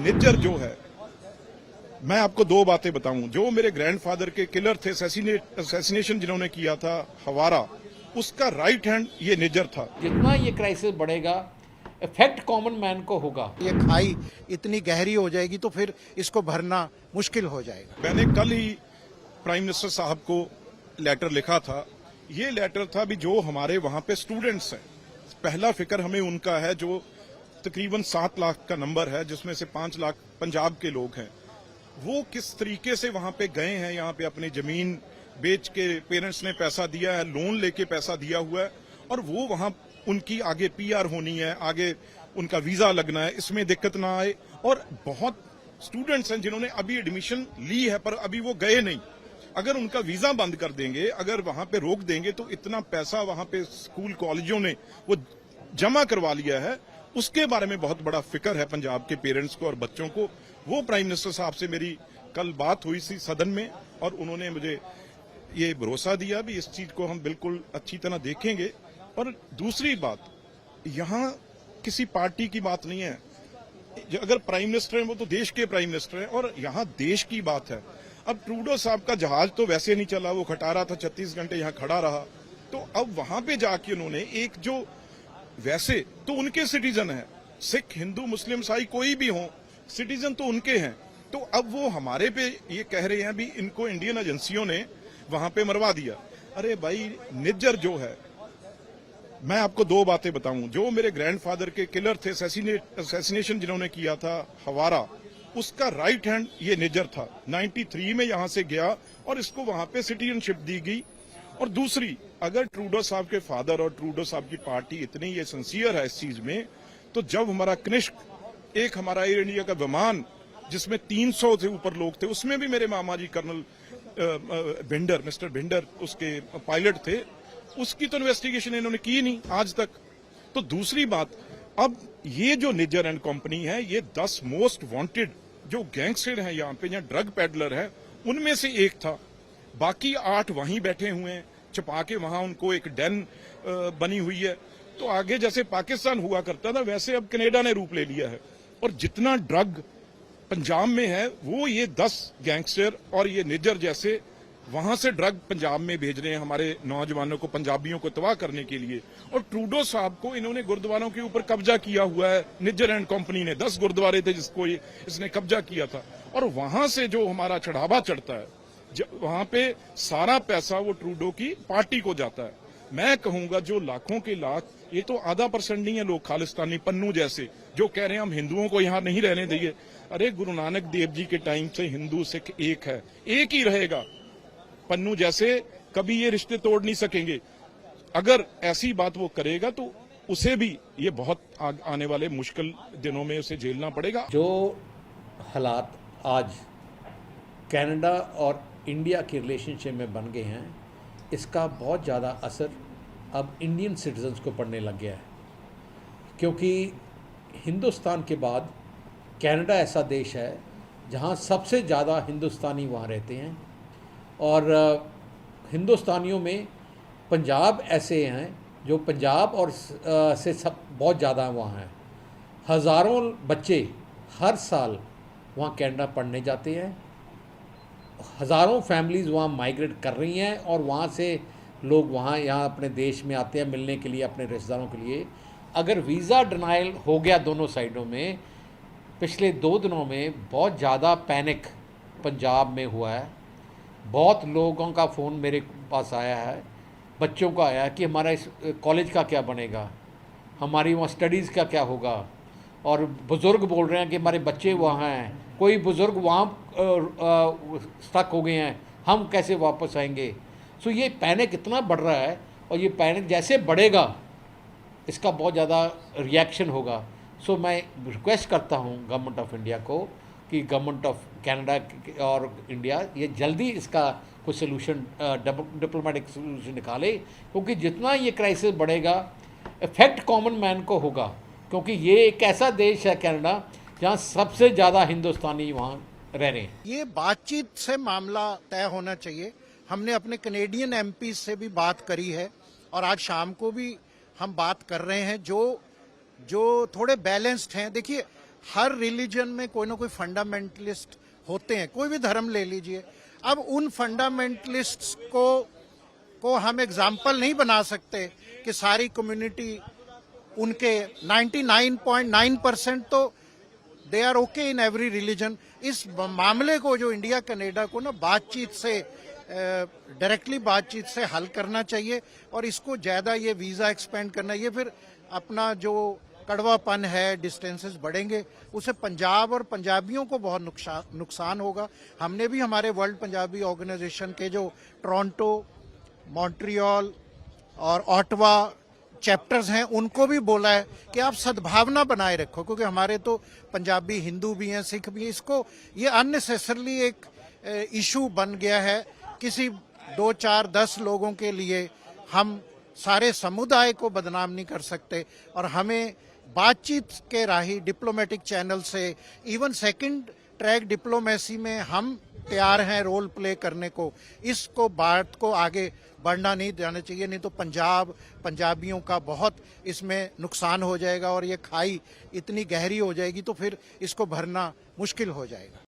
निज्जर जो है, मैं आपको दो बातें बताऊं। जो मेरे ग्रैंडफादर के किलर थे, असैसिनेशन जिन्होंने किया था हवारा, उसका राइट हैंड ये निज्जर था। जितना ये क्राइसिस बढ़ेगा, इफेक्ट कॉमन मैन को होगा। ये खाई इतनी गहरी हो जाएगी तो फिर इसको भरना मुश्किल हो जाएगा। मैंने कल ही प्राइम मिनिस्टर साहब को लेटर लिखा था। ये लेटर था भी जो हमारे वहां पे स्टूडेंट्स हैं, पहला फिक्र हमें उनका है, जो तकरीबन 7 लाख का नंबर है, जिसमें से 5 लाख पंजाब के लोग हैं। वो किस तरीके से वहां पे गए हैं, यहाँ पे अपनी जमीन बेच के पेरेंट्स ने पैसा दिया है, लोन लेके पैसा दिया हुआ है, और वो वहां उनकी आगे पीआर होनी है, आगे उनका वीजा लगना है, इसमें दिक्कत ना आए। और बहुत स्टूडेंट्स हैं जिन्होंने अभी एडमिशन ली है पर अभी वो गए नहीं। अगर उनका वीजा बंद कर देंगे, अगर वहां पे रोक देंगे, तो इतना पैसा वहां पे स्कूल कॉलेजों ने वो जमा करवा लिया है, उसके बारे में बहुत बड़ा फिक्र है पंजाब के पेरेंट्स को और बच्चों को। वो प्राइम मिनिस्टर साहब से मेरी कल बात हुई थी सदन में, और उन्होंने मुझे ये भरोसा दिया भी इस चीज को हम बिल्कुल अच्छी तरह देखेंगे। और दूसरी बात, यहां किसी पार्टी की बात नहीं है। अगर प्राइम मिनिस्टर हैं वो तो देश के प्राइम मिनिस्टर हैं, और यहां देश की बात है। अब ट्रूडो साहब का जहाज तो वैसे नहीं चला, वो खटारा था, 36 घंटे यहां खड़ा रहा। तो अब वहां पे जाके उन्होंने एक जो, वैसे तो उनके सिटीजन है, सिख हिंदू मुस्लिम ईसाई कोई भी हो, सिटीजन तो उनके हैं। तो अब वो हमारे पे ये कह रहे हैं भी इनको इंडियन एजेंसियों ने वहां पे मरवा दिया। अरे भाई, निज्जर जो है, मैं आपको दो बातें बताऊं। जो मेरे ग्रैंडफादर के किलर थे, असैसिनेशन जिन्होंने किया था हवारा, उसका राइट हैंड ये निज्जर था। 93 में यहां से गया और इसको वहां पे सिटीजनशिप दी गई। और दूसरी, अगर ट्रूडो साहब के फादर और ट्रूडो साहब की पार्टी इतनी ये सिंसियर है इस चीज में, तो जब हमारा कनिष्क, एक हमारा एयर इंडिया का विमान जिसमें 300 से ऊपर लोग थे, उसमें भी मेरे मामा जी कर्नल भिंडर, मिस्टर भिंडर उसके पायलट थे, उसकी तो इन्वेस्टिगेशन इन्होंने की नहीं आज तक। तो दूसरी बात, अब ये जो निज्जर एंड कंपनी है, ये 10 मोस्ट वांटेड जो गैंगस्टर हैं यहाँ पे, यहाँ ड्रग पेडलर है, उनमें से एक था। बाकी 8 वहीं बैठे हुए हैं, छुपा के वहां उनको एक डेन बनी हुई है। तो आगे जैसे पाकिस्तान हुआ करता था, वैसे अब कनाडा ने रूप ले लिया है। और जितना ड्रग पंजाब में है, वो ये 10 गैंगस्टर और ये निज्जर जैसे वहां से ड्रग पंजाब में भेज रहे हैं, हमारे नौजवानों को, पंजाबियों को तबाह करने के लिए। और ट्रूडो साहब को, इन्होंने गुरुद्वारों के ऊपर कब्जा किया हुआ है, निज्जर एंड कंपनी ने। 10 गुरुद्वारे थे जिसको इसने कब्जा किया था, और वहां से जो हमारा चढ़ावा चढ़ता है, वहां पे सारा पैसा वो ट्रूडो की पार्टी को जाता है। मैं कहूंगा जो लाखों के लाख, ये तो आधा % नहीं है लोग खालिस्तानी, पन्नू जैसे, जो कह रहे हैं हम हिंदुओं को यहां नहीं रहने देंगे। अरे गुरु नानक देव जी के टाइम से हिंदू सिख एक है, एक ही रहेगा। पन्नू जैसे कभी ये रिश्ते तोड़ नहीं सकेंगे। अगर ऐसी बात वो करेगा तो उसे भी ये बहुत आने वाले मुश्किल दिनों में उसे झेलना पड़ेगा। जो हालात आज कनाडा और इंडिया के रिलेशनशिप में बन गए हैं, इसका बहुत ज़्यादा असर अब इंडियन सिटीजन्स को पड़ने लग गया है। क्योंकि हिंदुस्तान के बाद कनाडा ऐसा देश है जहाँ सबसे ज़्यादा हिंदुस्तानी वहाँ रहते हैं, और हिंदुस्तानियों में पंजाब ऐसे हैं जो पंजाब और से सब बहुत ज़्यादा वहाँ हैं। हज़ारों बच्चे हर साल वहाँ कनाडा पढ़ने जाते हैं, हज़ारों फैमिलीज़ वहाँ माइग्रेट कर रही हैं, और वहाँ से लोग वहाँ यहाँ अपने देश में आते हैं मिलने के लिए, अपने रिश्तेदारों के लिए। अगर वीज़ा डिनाइल हो गया दोनों साइडों में, पिछले 2 दिनों में बहुत ज़्यादा पैनिक पंजाब में हुआ है। बहुत लोगों का फ़ोन मेरे पास आया है, बच्चों का आया कि हमारा इस कॉलेज का क्या बनेगा, हमारी वहाँ स्टडीज़ का क्या होगा। और बुज़ुर्ग बोल रहे हैं कि हमारे बच्चे वहाँ हैं, कोई बुज़ुर्ग वहाँ स्टक हो गए हैं, हम कैसे वापस आएंगे। सो ये पैनिक इतना बढ़ रहा है, और ये पैनिक जैसे बढ़ेगा इसका बहुत ज़्यादा रिएक्शन होगा। सो मैं रिक्वेस्ट करता हूँ गवर्नमेंट ऑफ इंडिया को कि गवर्नमेंट ऑफ कनाडा और इंडिया ये जल्दी इसका कोई सोल्यूशन, डिप्लोमेटिक सोल्यूशन निकाले, क्योंकि जितना ये क्राइसिस बढ़ेगा, इफेक्ट कॉमन मैन को होगा। क्योंकि ये एक ऐसा देश है कनाडा जहाँ सबसे ज़्यादा हिंदुस्तानी वहाँ रह रहे हैं। ये बातचीत से मामला तय होना चाहिए। हमने अपने कनेडियन एमपी से भी बात करी है, और आज शाम को भी हम बात कर रहे हैं, जो थोड़े बैलेंस्ड हैं। देखिए, हर रिलीजन में कोई ना कोई फंडामेंटलिस्ट होते हैं, कोई भी धर्म ले लीजिए। अब उन फंडामेंटलिस्ट्स को हम एग्जाम्पल नहीं बना सकते कि सारी कम्युनिटी उनके 99.9% तो they are okay in every religion. इस मामले को जो इंडिया कनाडा को ना बातचीत से डायरेक्टली बातचीत से हल करना चाहिए और इसको ज्यादा ये वीजा एक्सपेंड करना, ये फिर अपना जो कड़वापन है, डिस्टेंसेस बढ़ेंगे, उसे पंजाब और पंजाबियों को बहुत नुकसान होगा। हमने भी हमारे वर्ल्ड पंजाबी ऑर्गेनाइजेशन के जो टोरंटो, मॉन्ट्रियल और ऑटवा चैप्टर्स हैं उनको भी बोला है कि आप सद्भावना बनाए रखो, क्योंकि हमारे तो पंजाबी हिंदू भी हैं, सिख भी हैं। इसको ये अननेसेसरली एक इशू बन गया है। किसी 2, 4, 10 लोगों के लिए हम सारे समुदाय को बदनाम नहीं कर सकते और हमें बातचीत के राही डिप्लोमेटिक चैनल से, इवन सेकंड ट्रैक डिप्लोमेसी में हम तैयार हैं रोल प्ले करने को। इसको बात को आगे बढ़ना नहीं देना चाहिए, नहीं तो पंजाबियों का बहुत इसमें नुकसान हो जाएगा और ये खाई इतनी गहरी हो जाएगी तो फिर इसको भरना मुश्किल हो जाएगा।